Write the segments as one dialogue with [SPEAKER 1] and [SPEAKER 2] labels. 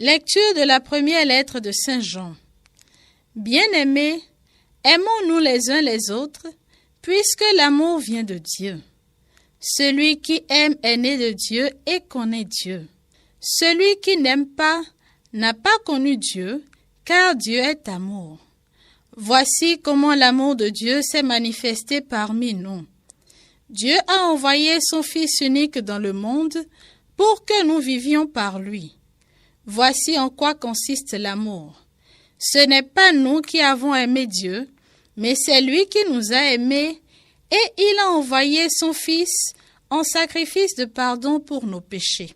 [SPEAKER 1] Lecture de la première lettre de Saint Jean. Bien-aimés, aimons-nous les uns les autres, puisque l'amour vient de Dieu. Celui qui aime est né de Dieu et connaît Dieu. Celui qui n'aime pas n'a pas connu Dieu, car Dieu est amour. Voici comment l'amour de Dieu s'est manifesté parmi nous. Dieu a envoyé son Fils unique dans le monde pour que nous vivions par lui. Voici en quoi consiste l'amour. Ce n'est pas nous qui avons aimé Dieu, mais c'est lui qui nous a aimés et il a envoyé son Fils en sacrifice de pardon pour nos péchés.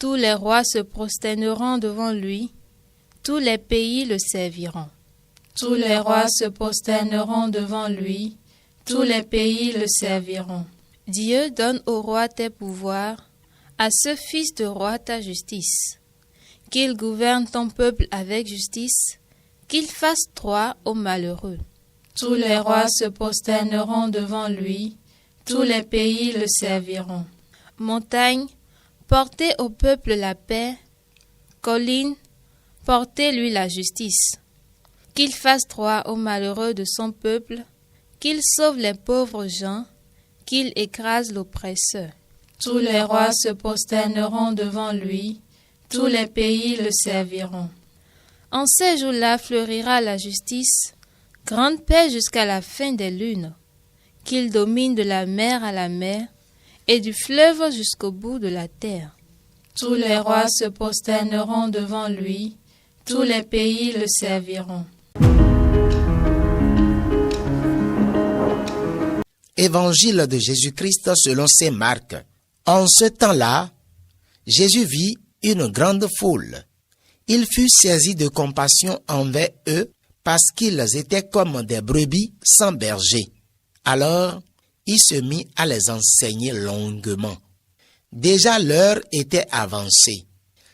[SPEAKER 2] Tous les rois se prosterneront devant lui, tous les pays le serviront. Tous les rois se prosterneront devant lui, tous les pays le serviront. Dieu donne au roi tes pouvoirs, à ce fils de roi ta justice. Qu'il gouverne ton peuple avec justice, qu'il fasse droit aux malheureux. Tous les rois se prosterneront devant lui, tous les pays le serviront. Montagne, portez au peuple la paix, collines, portez-lui la justice. Qu'il fasse droit aux malheureux de son peuple, qu'il sauve les pauvres gens, qu'il écrase l'oppresseur. Tous les rois se prosterneront devant lui, tous les pays le serviront. En ces jours-là fleurira la justice, grande paix jusqu'à la fin des lunes, qu'il domine de la mer à la mer et du fleuve jusqu'au bout de la terre. Tous les rois se prosterneront devant lui, tous les pays le serviront.
[SPEAKER 3] Évangile de Jésus-Christ selon saint Marc. En ce temps-là, Jésus vit une grande foule. Il fut saisi de compassion envers eux parce qu'ils étaient comme des brebis sans berger. Alors, il se mit à les enseigner longuement. Déjà l'heure était avancée.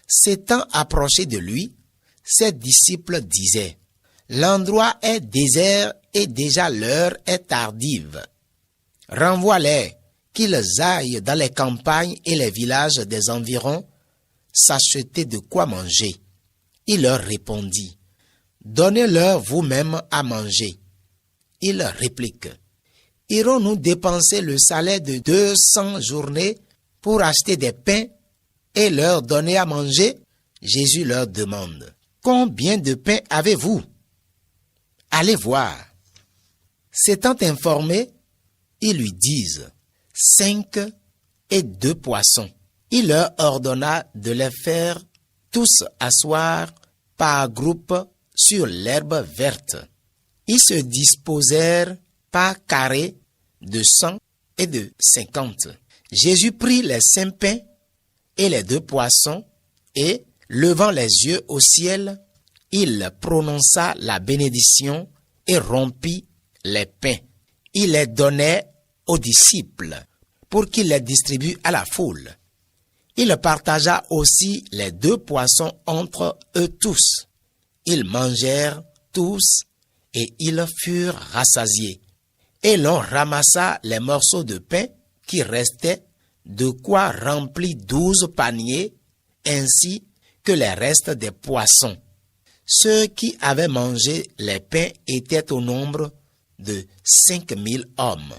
[SPEAKER 3] S'étant approché de lui, ses disciples disaient: « L'endroit est désert et déjà l'heure est tardive. Renvoie-les, qu'ils aillent dans les campagnes et les villages des environs s'acheter de quoi manger. » Il leur répondit: « Donnez-leur vous-même à manger. » Ils répliquent: « Irons-nous dépenser le salaire de 200 journées pour acheter des pains et leur donner à manger? » Jésus leur demande: « Combien de pains avez-vous? Allez voir. » S'étant informés, ils lui disent: 5 et 2 poissons. Il leur ordonna de les faire tous asseoir par groupe sur l'herbe verte. Ils se disposèrent par carrés de 100 et de 50. Jésus prit les 5 pains et les 2 poissons et, levant les yeux au ciel, il prononça la bénédiction et rompit les pains. Il les donnait aux disciples pour qu'ils les distribuent à la foule. Il partagea aussi les 2 poissons entre eux tous. Ils mangèrent tous et ils furent rassasiés. Et l'on ramassa les morceaux de pain qui restaient, de quoi remplir 12 paniers, ainsi que les restes des poissons. Ceux qui avaient mangé les pains étaient au nombre de 5000 hommes.